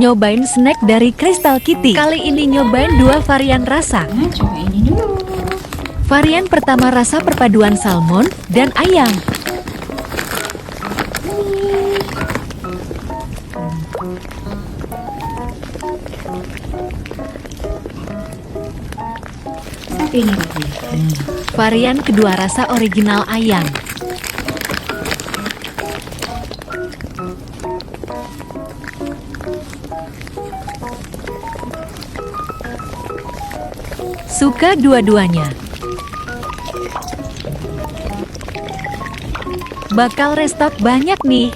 Nyobain snack dari Crystal Kitty. Kali ini nyobain 2 varian rasa. Nah, coba ini dulu. Varian pertama rasa perpaduan salmon dan ayam. Satu ini lagi. Varian kedua rasa original ayam. Suka dua-duanya. Bakal restock banyak nih.